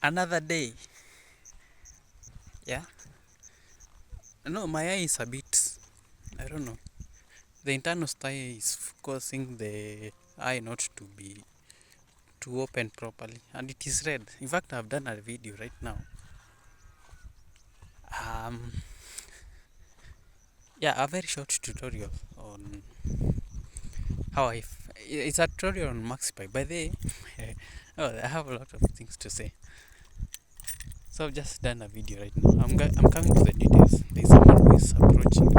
Another day. Yeah. No, my eye is a bit, I don't know. The internal style is causing the eye not to be to open properly, and it is red. In fact, I've done a video right now. Um, yeah, a very short tutorial on how it's a tutorial on MaxiPy. By the way, oh, I have a lot of things to say. So I've just done a video right now. I'm coming to the details. There's someone who is approaching me.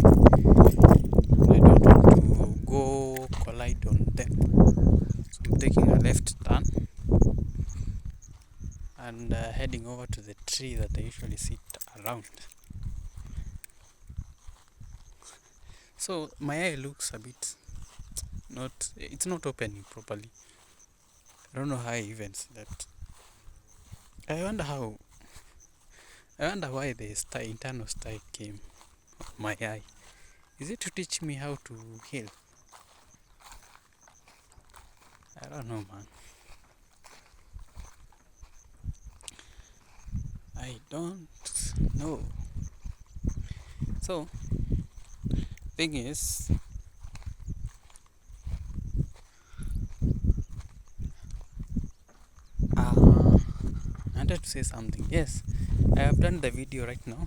I don't want to go collide on them. So I'm taking a left turn and heading over to the tree that I usually sit around. So my eye looks a bit it's not opening properly. I don't know how I even see that. I wonder how, I wonder why the internal style came on my eye. Is it to teach me how to heal? I don't know, man. I don't know. So, thing is, I wanted to say something. Yes, I have done the video right now.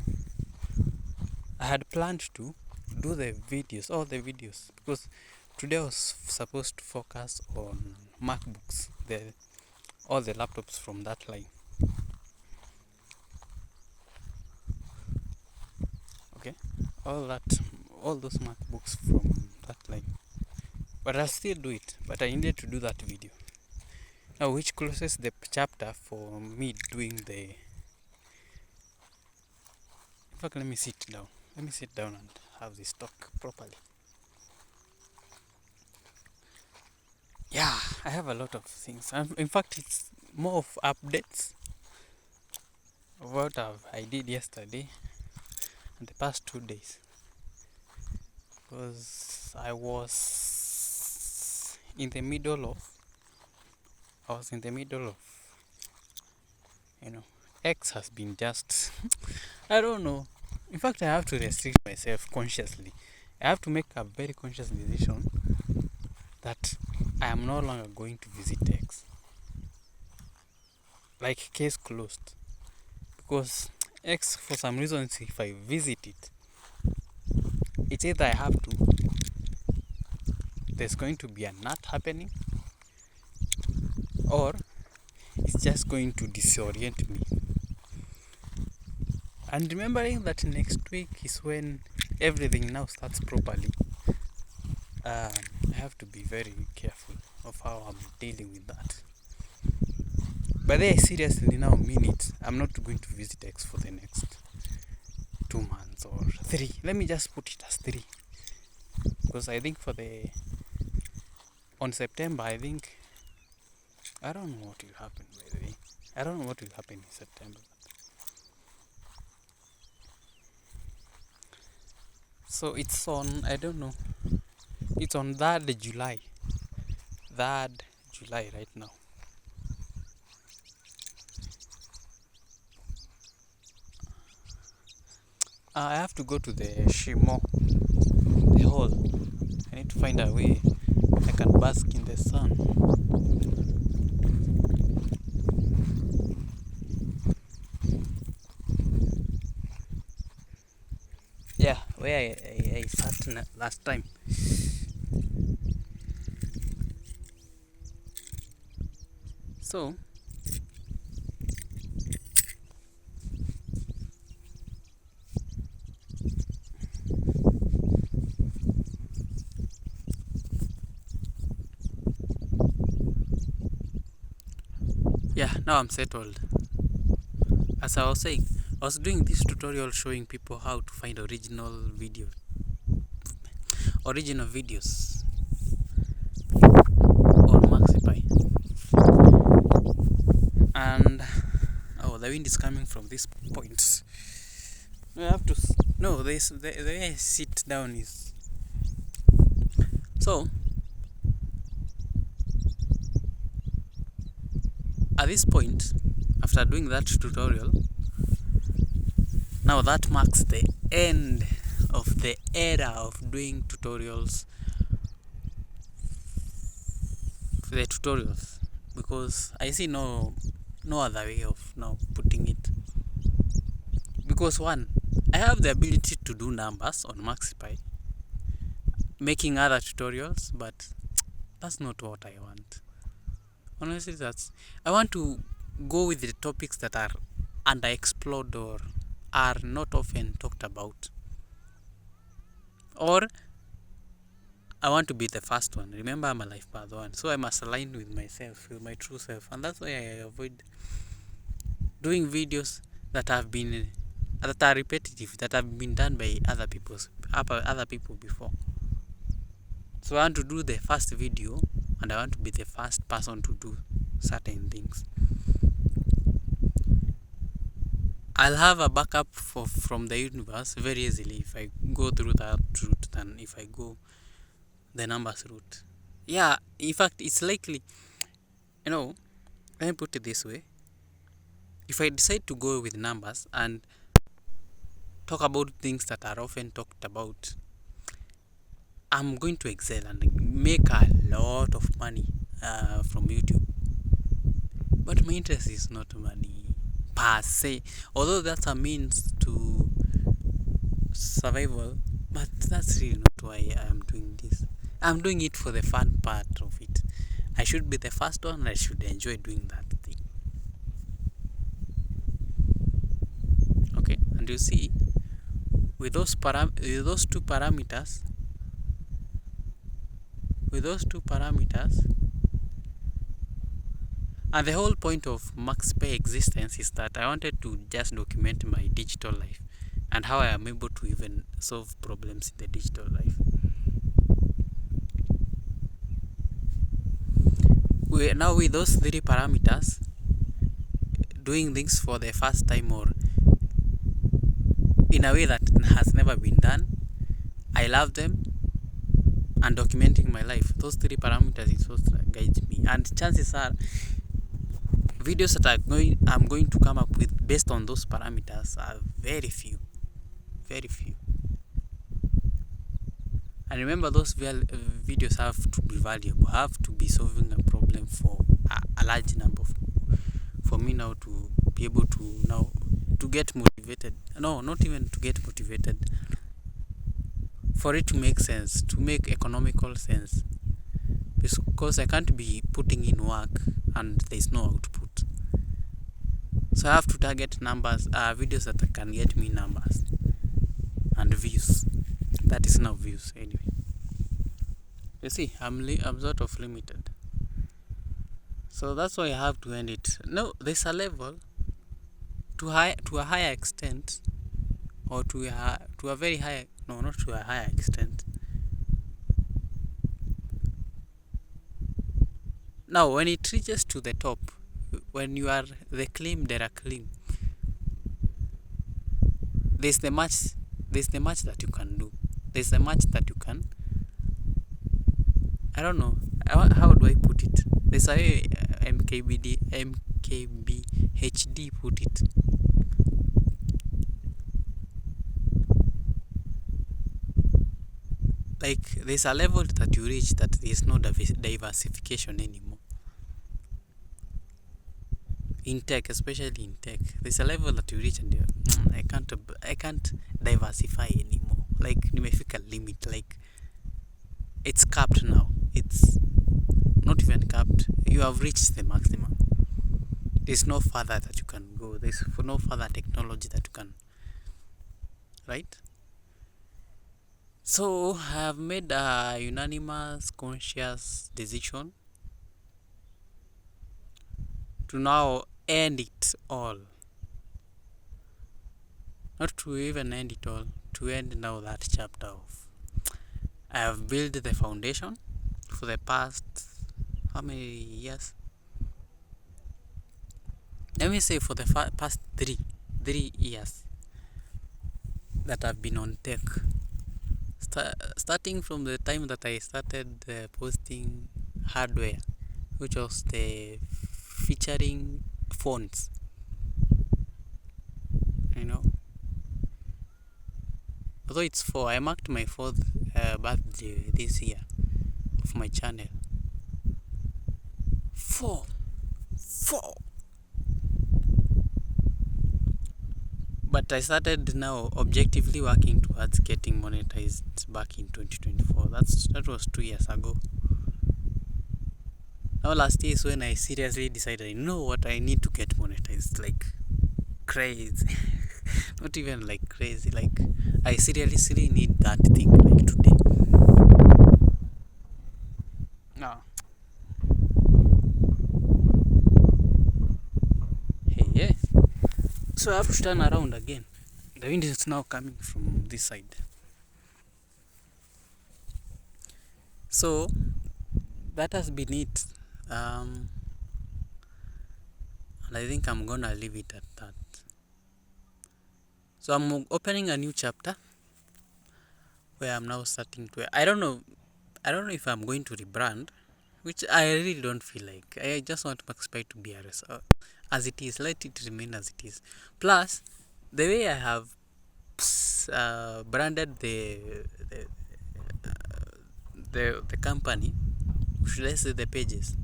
I had planned to do the videos, all the videos, because today I was supposed to focus on MacBooks, all the laptops from that line. Okay, all those MacBooks from that line. But I'll still do it. But I needed to do that video. Now, which closes the chapter for me doing the. In fact, let me sit down. Let me sit down and have this talk properly. Yeah, I have a lot of things. In fact, it's more of updates of what I did yesterday and the past 2 days. Because I was in the middle of, you know, X has been just, I don't know. In fact, I have to restrict myself consciously. I have to make a very conscious decision that I am no longer going to visit X. Like, case closed. Because X, for some reasons, if I visit it, it's either I have to, there's going to be a nut happening, or it's just going to disorient me. And remembering that next week is when everything now starts properly, I have to be very careful of how I'm dealing with that. But I seriously now mean it. I'm not going to visit X for the next 2 months or 3. Let me just put it as 3. Because I think on September, I don't know what will happen, by the way. I don't know what will happen in September. So it's on, I don't know. It's on 3rd July. 3rd July right now. I have to go to the Shimo, the hall. I need to find a way I can bask in the sun. Yeah, where I sat last time. So, yeah, now I'm settled. As I was saying, I was doing this tutorial showing people how to find original videos on MaxiPy. And the wind is coming from this point. I have to no. The way I sit down is so. At this point, after doing that tutorial, now that marks the end of the era of doing tutorials, because I see no other way of now putting it. Because one, I have the ability to do numbers on MaxiPy, making other tutorials, but that's not what I want. Honestly, I want to go with the topics that are underexplored or are not often talked about. Or I want to be the first one. Remember, I'm a life path one, so I must align with myself, with my true self, and that's why I avoid doing videos that are repetitive, that have been done by other people before. So I want to do the first video, and I want to be the first person to do certain things. I'll have a backup from the universe very easily if I go through that route than if I go the numbers route. Yeah, in fact, it's likely, let me put it this way. If I decide to go with numbers and talk about things that are often talked about, I'm going to excel and make a lot of money from YouTube. But my interest is not money per se, although that's a means to survival, but that's really not why I'm doing this. I'm doing it for the fun part of it. I should be the first one, and I should enjoy doing that thing. Okay, and you see, with those two parameters, and the whole point of MaxiPy existence is that I wanted to just document my digital life and how I am able to even solve problems in the digital life. Now with those three parameters, doing things for the first time or in a way that has never been done, I love them, and documenting my life, those three parameters is what guides me. And chances are, videos that I'm going to come up with based on those parameters are very few. And remember, those videos have to be valuable, have to be solving a problem for a large number for me now to be able to get motivated. No, not even to get motivated. For it to make sense, to make economical sense. Because I can't be putting in work and there's no output. So I have to target numbers, videos that can get me numbers and views. That is now views anyway. You see, I'm sort of limited. So that's why I have to end it. No, there's a level to a higher extent, or to a very high, no, not to a higher extent. Now, when it reaches to the top, when you are the claim there are claim, there's the much that you can do. There's the much that you can. I don't know. How do I put it? There's a MKBHD put it. Like, there's a level that you reach that there's no diversification anymore. In tech, especially in tech, there's a level that you reach and I can't diversify anymore. Like, nimefika limit. Like, it's capped now. It's not even capped. You have reached the maximum. There's no further that you can go. There's no further technology that you can. Right? So I have made a unanimous, conscious decision to now end it all. Not to even end it all, to end now that chapter of. I have built the foundation for the past, how many years? Let me say for the past 3 years that I've been on tech. Starting from the time that I started posting hardware, which was the featuring phones. you know. Although it's 4, I marked my 4th birthday this year of my channel. 4. 4. But I started now objectively working towards getting monetized back in 2024. That was 2 years ago. Now last year is when I seriously decided, you know what, I need to get monetized, like crazy. Not even like crazy, like I seriously need that thing like today. No. Hey, yeah. So I have to turn around again. The wind is now coming from this side. So that has been it. And I think I'm gonna leave it at that. So I'm opening a new chapter where I'm now starting to. I don't know if I'm going to rebrand, which I really don't feel like. I just want MaxPy to be as it is. Let it remain as it is. Plus, the way I have branded the company, should I say the pages?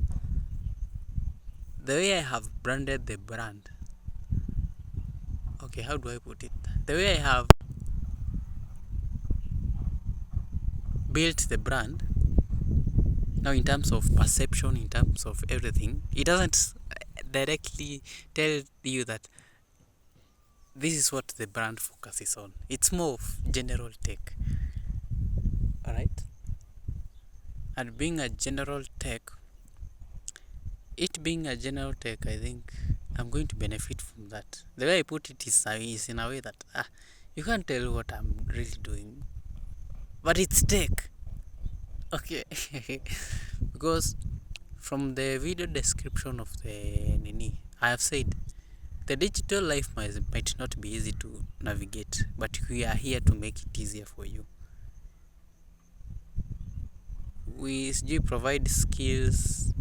The way I have branded the brand. Okay, how do I put it? The way I have built the brand, now in terms of perception, in terms of everything, it doesn't directly tell you that this is what the brand focuses on. It's more of general tech. Alright? And being a general tech, I think I'm going to benefit from that. The way I put it is in a way that you can't tell what I'm really doing, but it's tech. Okay. Because from the video description of the Nini, I have said the digital life might not be easy to navigate, but we are here to make it easier for you. We provide skills,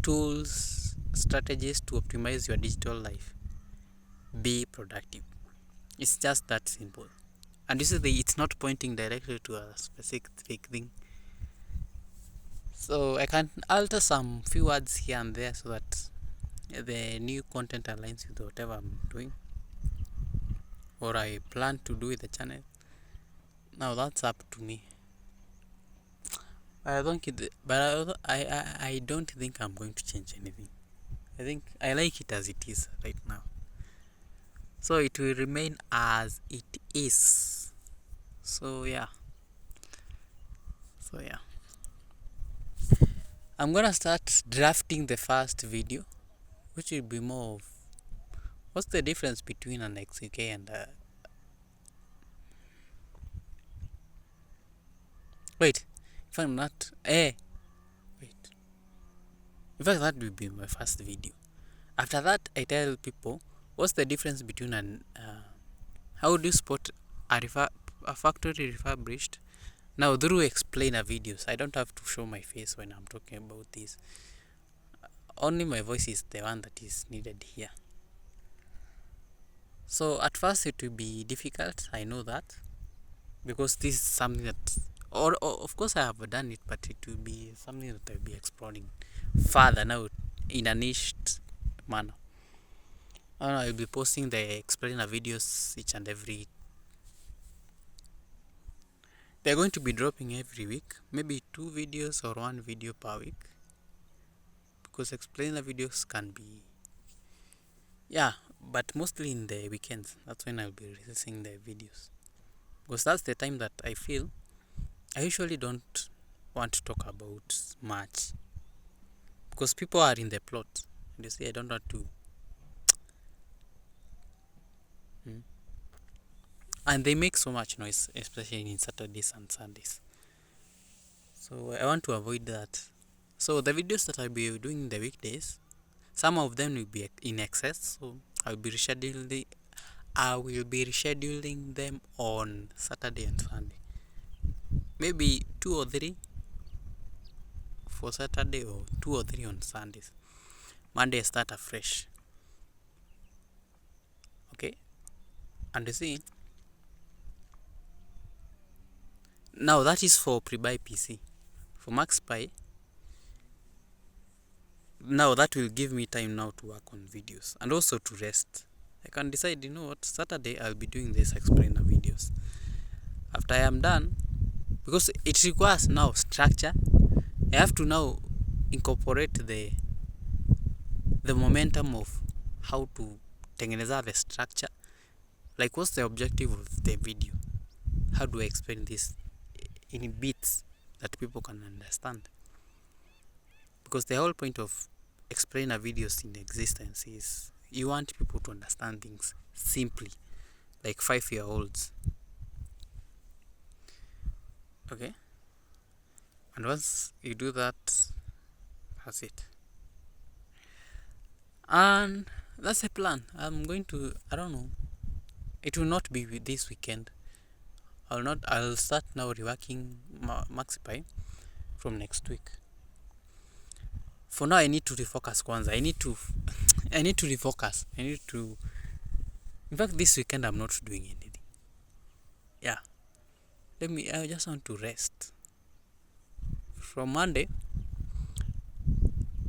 tools, strategies to optimize your digital life. Be productive. It's just that simple. And you see, it's not pointing directly to a specific thing. So I can alter some few words here and there so that the new content aligns with whatever I'm doing or I plan to do with the channel. Now that's up to me. I don't think I'm going to change anything. I think I like it as it is right now. So it will remain as it is. So yeah. I'm gonna start drafting the first video, which will be more of what's the difference between an XUK and a... Wait, if I'm not... wait. In fact, that will be my first video. After that, I tell people what's the difference between an... how do you spot a factory refurbished? Now, through explainer videos, I don't have to show my face when I'm talking about this. Only my voice is the one that is needed here. So at first it will be difficult, I know that, because this is something that, or of course I have done it, but it will be something that I'll be exploring further now in a niche manner. I'll be posting the explainer videos each and every... They're going to be dropping every week, maybe 2 videos or 1 video per week, because explainer videos can be... Yeah, but mostly in the weekends. That's when I'll be releasing the videos, because that's the time that I feel I usually don't want to talk about much, because people are in the plot and you see I don't want to and they make so much noise, especially in Saturdays and Sundays, so I want to avoid that. So the videos that I'll be doing in the weekdays, some of them will be in excess, so I will be rescheduling them on Saturday and Sunday. Maybe 2 or 3 for Saturday or 2 or 3 on Sundays. Monday I start afresh. Okay, And you see, now that is for pre-buy PC. For MaxPy, now that will give me time now to work on videos and also to rest. I can decide, you know what, Saturday I'll be doing this explainer videos. After I am done, because it requires now structure, I have to now incorporate the momentum of how to tengeneza the structure. Like, what's the objective of the video? How do I explain this in bits that people can understand? Because the whole point of explainer videos in existence is you want people to understand things simply, like 5-year-olds. Okay? And once you do that, that's it. And that's a plan. I'm going to, I don't know, it will not be with this weekend. I'll start now reworking MaxiPy from next week. For now, I need to refocus kwanza. I need to refocus. In fact, this weekend I'm not doing anything. Yeah. I just want to rest. From Monday,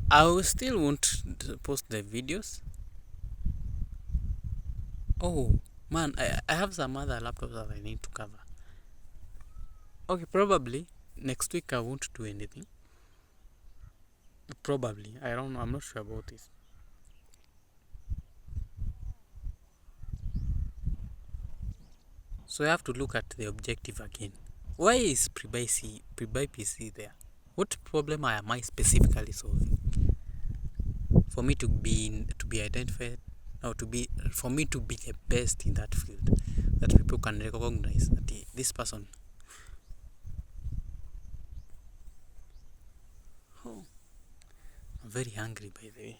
I will still want to post the videos. Oh, man, I have some other laptops that I need to cover. Okay, probably next week I won't do anything. Probably. I don't know. I'm not sure about this. So I have to look at the objective again. Why is pre-buy PC there? What problem am I specifically solving? For me to be identified, or for me to be the best in that field, that people can recognize that this person. Oh, I'm very hungry, by the way.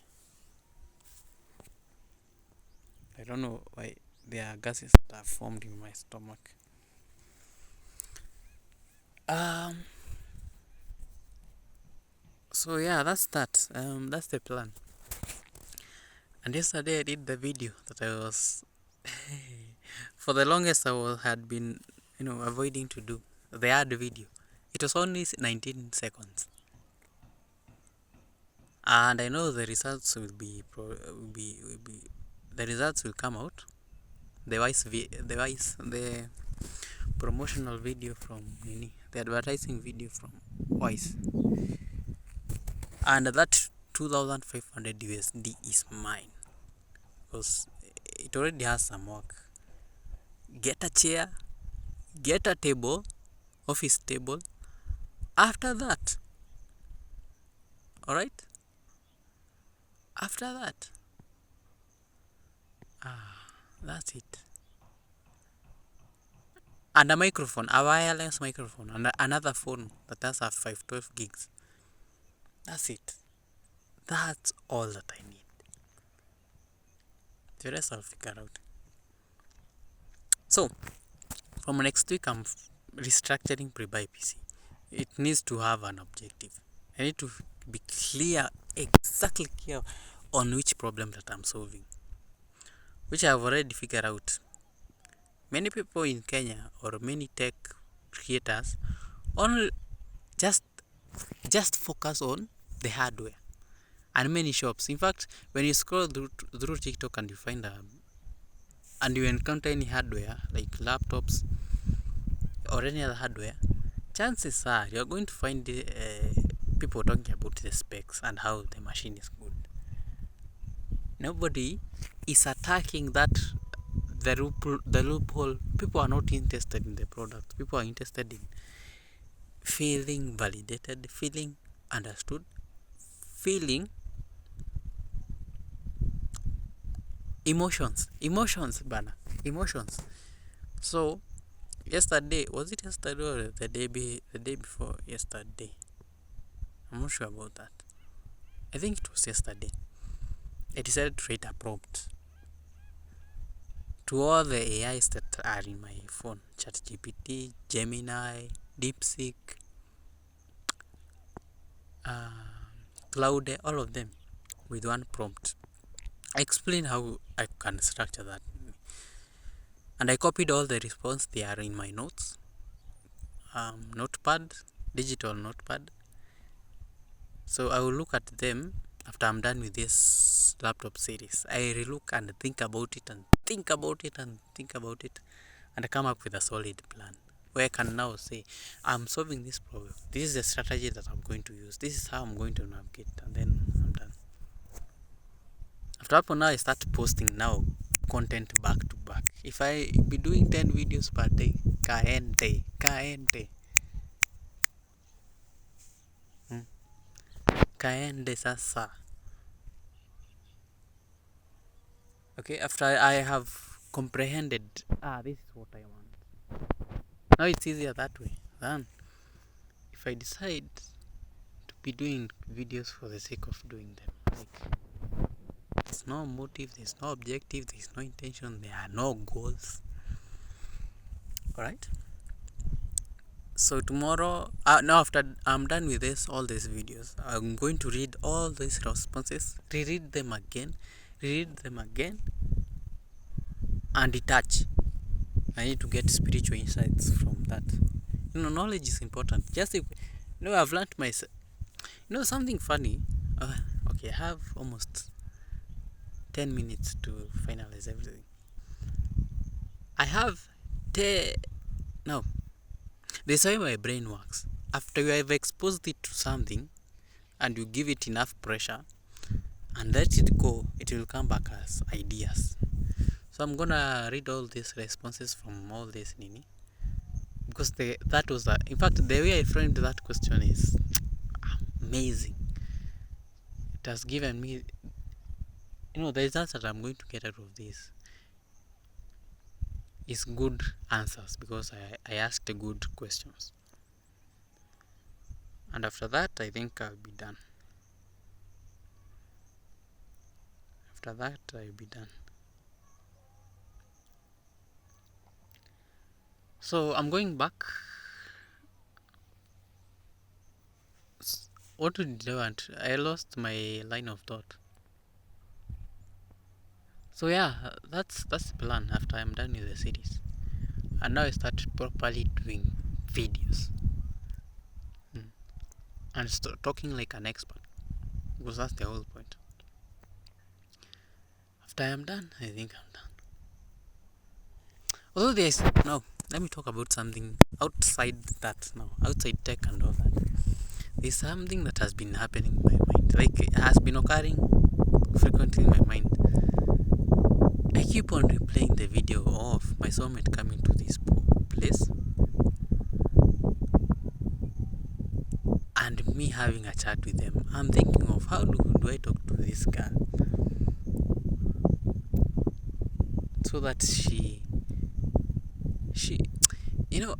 I don't know why there are gases that have formed in my stomach. So yeah, that's that. That's the plan. And yesterday I did the video that I was for the longest had been, avoiding to do the ad video. It was only 19 seconds, and I know the results the results will come out. The promotional video from the advertising video from Wise, and that 2,500 USD is mine because it already has some work. Get a chair, get a table, office table. After that, alright? After that, that's it. And a microphone, a wireless microphone, and another phone that has a 512 gigs. That's it. That's all that I need. The rest I'll figure out. So, from next week, I'm restructuring pre-buy PC. It needs to have an objective. I need to be exactly clear on which problem that I'm solving, which I've already figured out. Many people in Kenya or many tech creators only just focus on the hardware, and many shops. In fact, when you scroll through TikTok and you find and you encounter any hardware like laptops or any other hardware, chances are you're going to find people talking about the specs and how the machine is good. Nobody is attacking that the loophole. People are not interested in the product. People are interested in feeling validated, feeling understood, feeling emotions, bana, emotions. So yesterday, was it yesterday or the day before yesterday? I'm not sure about that. I think it was yesterday. I decided to write a prompt to all the AIs that are in my phone: ChatGPT, Gemini, DeepSeek, Cloud, all of them, with one prompt. I explain how I can structure that. And I copied all the response. They are in my notes, notepad, digital notepad. So I will look at them after I'm done with this laptop series. I relook and think about it and think about it and think about it, and I come up with a solid plan where I can now say, I'm solving this problem. This is the strategy that I'm going to use. This is how I'm going to navigate, and then I'm done. After that, now I start posting now content back to back. If I be doing 10 videos per day, kaende. Kaende sasa. Okay, after I have comprehended, this is what I want. Now it's easier that way than if I decide to be doing videos for the sake of doing them. Like, there's no motive, there's no objective, there's no intention, there are no goals. Alright? So tomorrow, now after I'm done with all these videos, I'm going to read all these responses, reread them again, and detach. I need to get spiritual insights from that. Knowledge is important. I've learned myself. Something funny. Okay, I have almost 10 minutes to finalize everything. I have no. This is how my brain works. After you have exposed it to something and you give it enough pressure and let it go, it will come back as ideas. So I'm gonna read all these responses from all this Nini, because in fact the way I framed that question is amazing. It has given me, the results that I'm going to get out of this is good answers, because I asked good questions. And after that, I think I'll be done. So I'm going back. What did I want? I lost my line of thought. So yeah, that's the plan after I'm done with the series. And now I start properly doing videos. And talking like an expert. Because that's the whole point. After I'm done, I think I'm done. Although let me talk about something outside that now. Outside tech and all that. There's something that has been happening in my mind. Like, it has been occurring frequently in my mind. I keep on replaying the video of my soulmate coming to this place and me having a chat with them. I'm thinking of how do I talk to this girl so that she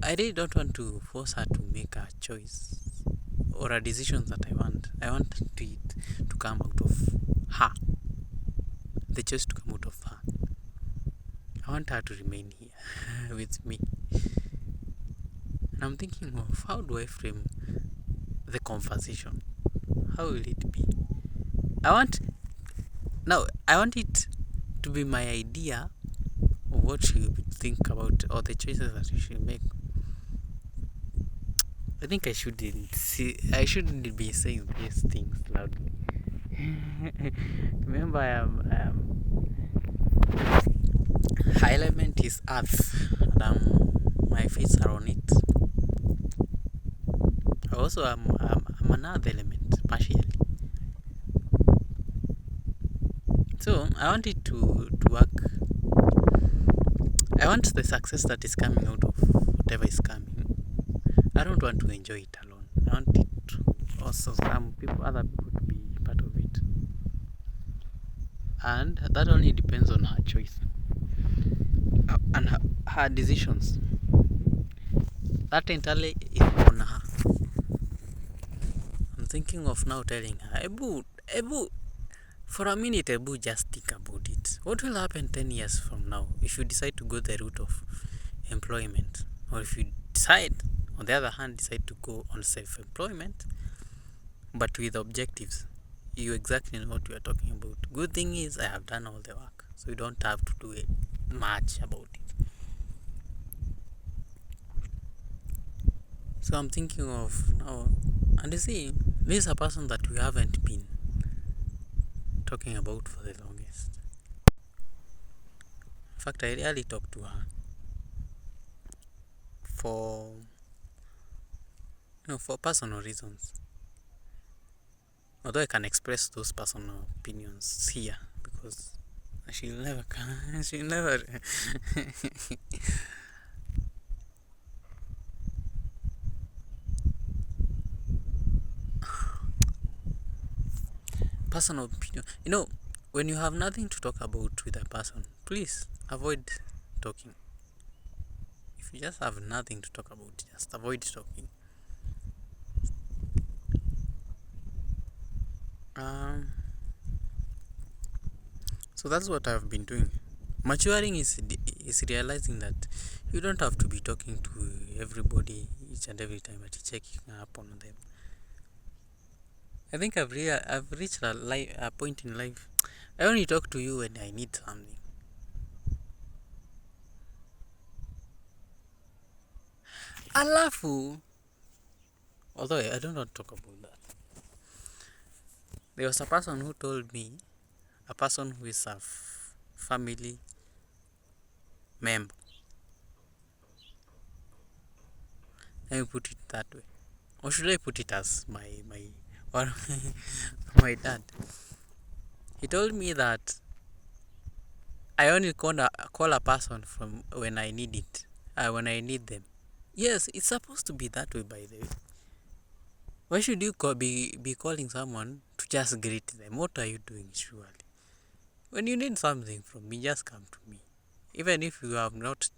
I really don't want to force her to make a choice or a decision that I want. I want it to come out of her. The choice to come out of her. I want her to remain here with me. And I'm thinking of how do I frame the conversation? How will it be? I want it to be my idea of what she will think about, or the choices that she will make. I think I shouldn't be saying these things loudly. Remember, her element is earth, and my feet are on it. Also, I'm another element, partially. So, I want it to work. I want the success that is coming out of whatever is coming. I don't want to enjoy it alone. I want it to also other people to be part of it. And that only depends on her choice and her decisions. That entirely is on her. I'm thinking of now telling her, Ebu, for a minute, Ebu, just think about it. What will happen 10 years from now if you decide to go the route of employment? Or if you decide, on the other hand, to go on self-employment, but with objectives? You exactly know what we are talking about. Good thing is I have done all the work, so you don't have to do it much about it. So I'm thinking of now, and you see, this is a person that we haven't been talking about for the longest. In fact, I rarely talk to her for for personal reasons. Although I can express those personal opinions here because she'll never come. She'll never. Personal opinion. When you have nothing to talk about with a person, please avoid talking. If you just have nothing to talk about, just avoid talking. Um, so that's what I've been doing. Maturing is realizing that you don't have to be talking to everybody each and every time that you're checking up on them. I think I've reached a point in life. I only talk to you when I need something. Alafu, although I don't want to talk about that. There was a person who told me, a person who is a family member. Let me put it that way. Or should I put it as my or my dad? He told me that I only call a person from when I need it, when I need them. Yes, it's supposed to be that way, by the way. Why should you be calling someone to just greet them? What are you doing, surely? When you need something from me, just come to me. Even if you have not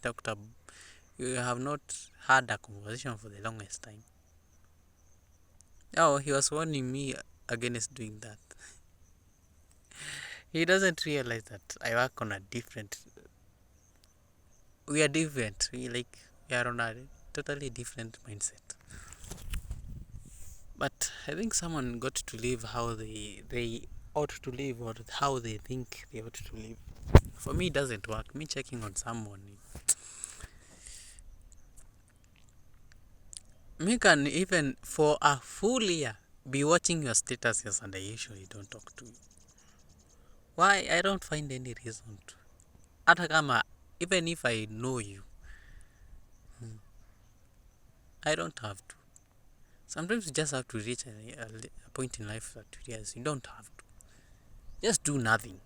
you have not had a conversation for the longest time. Oh, he was warning me against doing that. He doesn't realize that I work on a different. We are different. We are on a totally different mindset. But I think someone got to live how they ought to live or how they think they ought to live. For me, it doesn't work. Me checking on someone. Me can even for a full year be watching your statuses and I usually don't talk to you. Why? I don't find any reason to. Hata kama, even if I know you, I don't have to. Sometimes you just have to reach a point in life that yes, you don't have to. Just do nothing.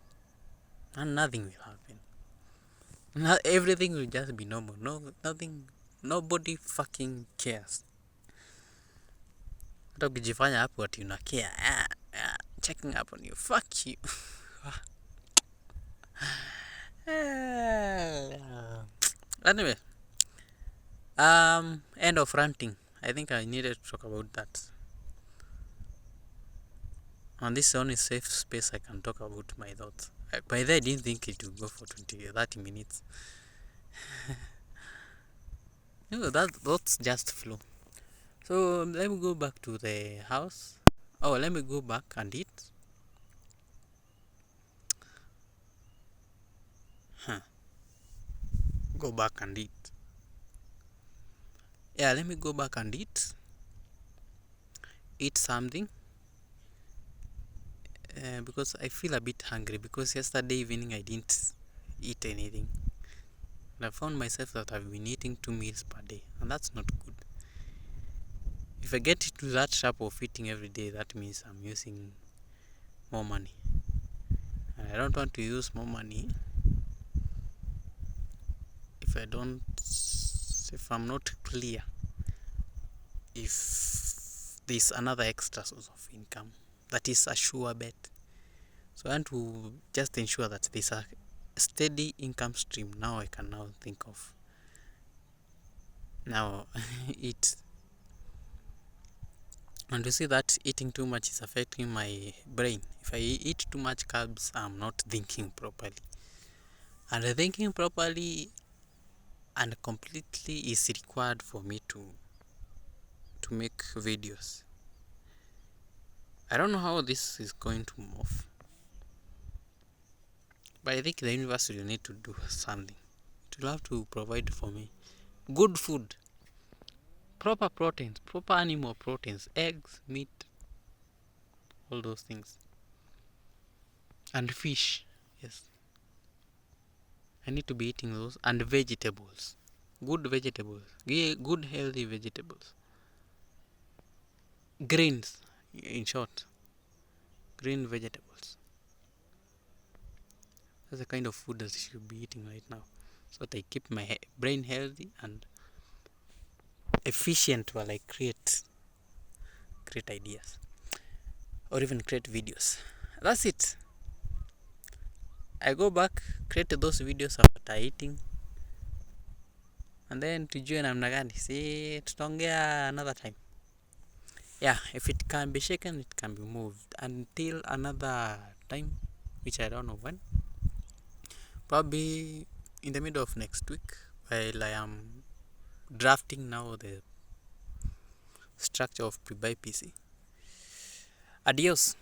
And nothing will happen. Everything will just be normal. Nothing. Nobody fucking cares. Hata ukijifanya hapo ati una care. Checking up on you. Fuck you. Anyway. End of ranting. I think I needed to talk about that. And this is the only safe space I can talk about my thoughts. By then I didn't think it would go for 30 minutes. That's just flow. So let me go back to the house. Oh, let me go back and eat. Go back and eat. Yeah, let me go back and eat. Eat something. Because I feel a bit hungry because yesterday evening I didn't eat anything. And I found myself that I've been eating 2 meals per day, and that's not good. If I get to that trap of eating every day, that means I'm using more money. And I don't want to use more money if I'm not clear if there's another extra source of income that is a sure bet. So I want to just ensure that there's a steady income stream. Now I can now think of eat. And you see that eating too much is affecting my brain. If I eat too much carbs, I'm not thinking properly. And thinking properly and completely is required for me to make videos. I don't know how this is going to move, but I think the university will need to do something. It will have to provide for me good food, proper proteins, proper animal proteins, eggs, meat, all those things. And fish, yes. I need to be eating those. And vegetables. Good vegetables. Good healthy vegetables. Greens, in short. Green vegetables. That's the kind of food that I should be eating right now. So that I keep my brain healthy and efficient while I create great ideas. Or even create videos. That's it. I go back, create those videos after eating. And then tujue namna gani. See, tutaongea another time. Yeah, if it can be shaken, it can be moved. Until another time, which I don't know when. Probably in the middle of next week, while I am drafting now the structure of pre-buy PC. Adios.